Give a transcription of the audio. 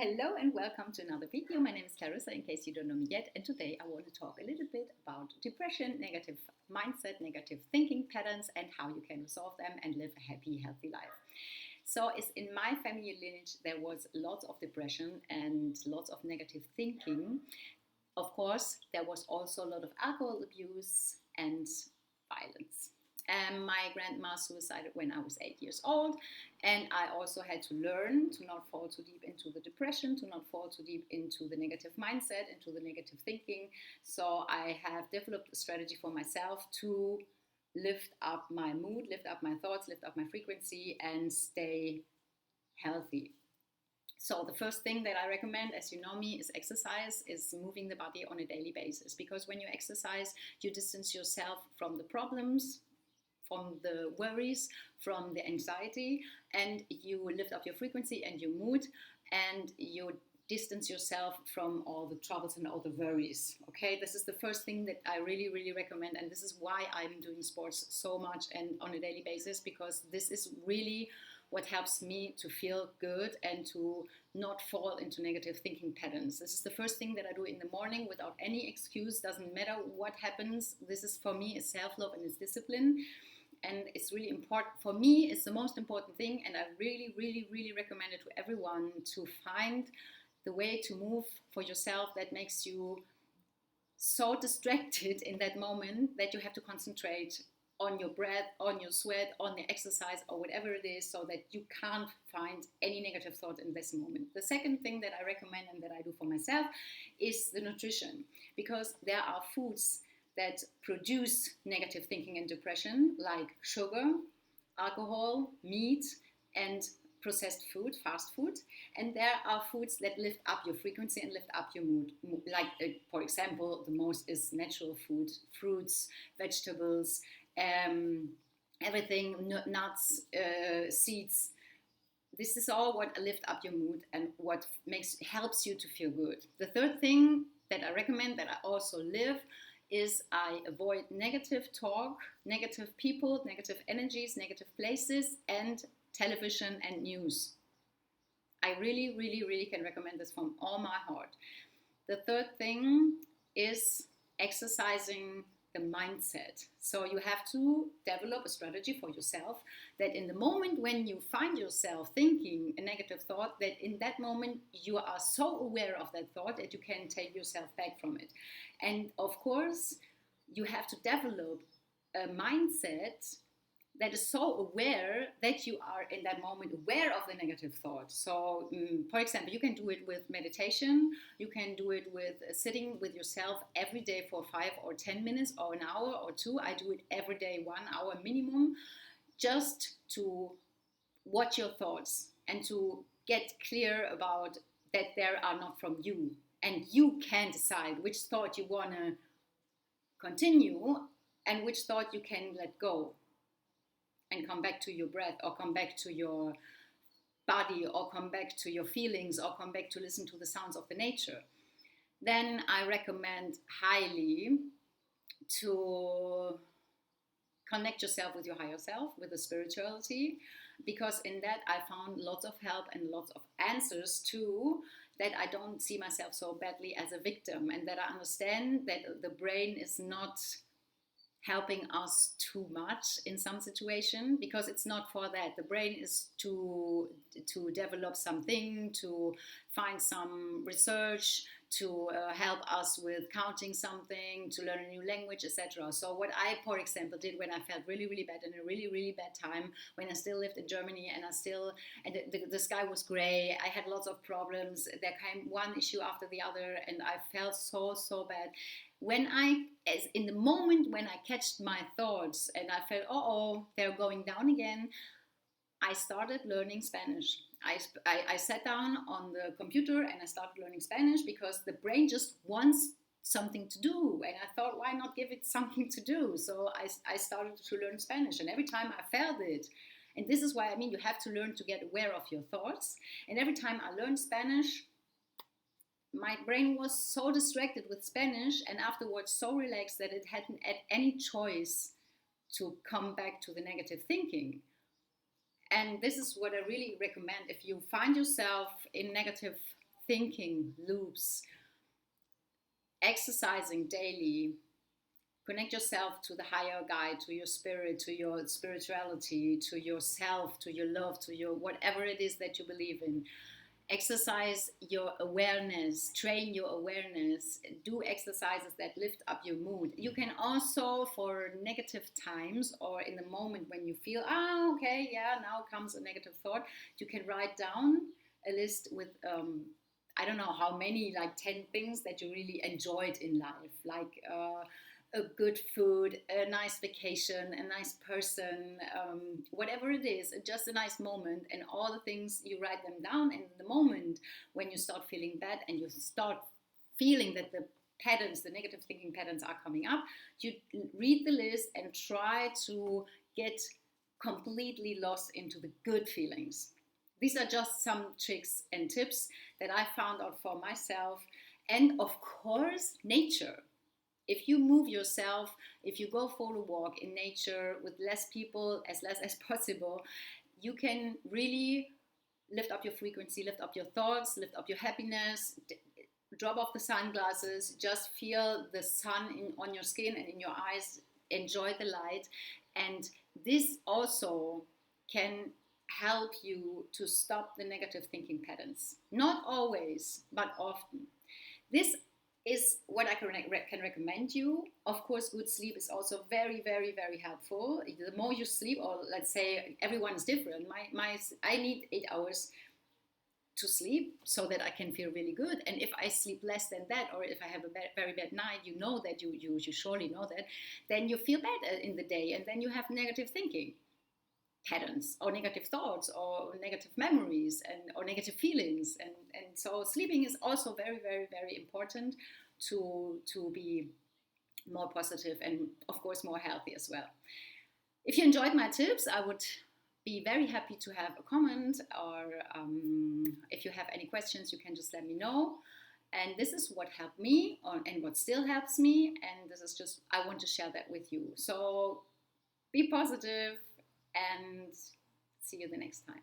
Hello and welcome to another video. My name is Clarissa, in case you don't know me yet, and today I want to talk a little bit about depression, negative mindset, negative thinking patterns, and how you can resolve them and live a happy, healthy life. So in my family lineage, there was lots of depression and lots of negative thinking. Of course, there was also a lot of alcohol abuse and violence. My grandma suicided when I was 8 years old, and I also had to learn to not fall too deep into the depression, to not fall too deep into the negative mindset, into the negative thinking. So I have developed a strategy for myself to lift up my mood, lift up my thoughts, lift up my frequency, and stay healthy. So the first thing that I recommend, as you know me, is exercise, is moving the body on a daily basis. Because when you exercise, you distance yourself from the problems, from the worries, from the anxiety, and you lift up your frequency and your mood, and you distance yourself from all the troubles and all the worries. Okay, this is the first thing that I really recommend, and this is why I'm doing sports so much and on a daily basis, because this is really what helps me to feel good and to not fall into negative thinking patterns. This is the first thing that I do in the morning without any excuse. Doesn't matter what happens. This is for me is self-love and is discipline. And it's really important for me. It's the most important thing, and I really recommend it to everyone, to find the way to move for yourself that makes you so distracted in that moment that you have to concentrate on your breath, on your sweat, on the exercise, or whatever it is, so that you can't find any negative thought in this moment. The second thing that I recommend and that I do for myself is the nutrition, because there are foods that produce negative thinking and depression, like sugar, alcohol, meat, and processed food, fast food. And there are foods that lift up your frequency and lift up your mood. Like, for example, the most is natural food, fruits, vegetables, everything, nuts, seeds. This is all what lift up your mood and what helps you to feel good. The third thing that I recommend, that I also live, is I avoid negative talk, negative people, negative energies, negative places, and television and news. I really can recommend this from all my heart. The third thing is exercising the mindset. So you have to develop a strategy for yourself that in the moment when you find yourself thinking a negative thought, that in that moment you are so aware of that thought that you can take yourself back from it. And of course, you have to develop a mindset that is so aware that you are in that moment aware of the negative thought. So, for example, you can do it with meditation. You can do it with sitting with yourself every day for 5 or 10 minutes or an hour or 2. I do it every day, 1 hour minimum, just to watch your thoughts and to get clear about that they are not from you. And you can decide which thought you want to continue and which thought you can let go and come back to your breath, or come back to your body, or come back to your feelings, or come back to listen to the sounds of the nature. Then I recommend highly to connect yourself with your higher self, with the spirituality, because in that I found lots of help and lots of answers too, that I don't see myself so badly as a victim, and that I understand that the brain is not helping us too much in some situation, because it's not for that. The brain is to develop something, to find some research, to help us with counting something, to learn a new language, etc. So what I, for example, did when I felt really bad, in a really bad time, when I still lived in Germany, and the sky was gray, I had lots of problems, there came one issue after the other, and I felt so bad. In the moment when I catched my thoughts and I felt, they're going down again, I started learning Spanish. I sat down on the computer and I started learning Spanish, because the brain just wants something to do. And I thought, why not give it something to do? So I started to learn Spanish, and every time I felt it. And this is why, you have to learn to get aware of your thoughts. And every time I learned Spanish, my brain was so distracted with Spanish and afterwards so relaxed that it hadn't had any choice to come back to the negative thinking. And this is what I really recommend. If you find yourself in negative thinking loops, exercising daily, connect yourself to the higher guide, to your spirit, to your spirituality, to yourself, to your love, to your whatever it is that you believe in. Exercise your awareness, train your awareness, do exercises that lift up your mood. You can also, for negative times or in the moment when you feel, okay, yeah, now comes a negative thought, you can write down a list with I don't know how many, like 10 things that you really enjoyed in life, like a good food, a nice vacation, a nice person, whatever it is, just a nice moment, and all the things you write them down. And the moment when you start feeling bad and you start feeling that the patterns, the negative thinking patterns are coming up, you read the list and try to get completely lost into the good feelings. These are just some tricks and tips that I found out for myself. And of course, nature. If you move yourself, if you go for a walk in nature with less people, as less as possible, you can really lift up your frequency, lift up your thoughts, lift up your happiness, drop off the sunglasses, just feel the sun on your skin and in your eyes, enjoy the light. And this also can help you to stop the negative thinking patterns. Not always, but often. This is what I can recommend you. Of course, good sleep is also very, very, very helpful. The more you sleep, or let's say everyone is different. I need 8 hours to sleep so that I can feel really good. And if I sleep less than that, or if I have a very bad night, you know that you surely know that, then you feel bad in the day, and then you have negative thinking patterns or negative thoughts or negative memories or negative feelings, and so sleeping is also very, very, very important to be more positive and of course more healthy as well. If you enjoyed my tips, I would be very happy to have a comment, or if you have any questions, you can just let me know. And this is what helped me and what still helps me, and this is just, I want to share that with you. So be positive and see you the next time.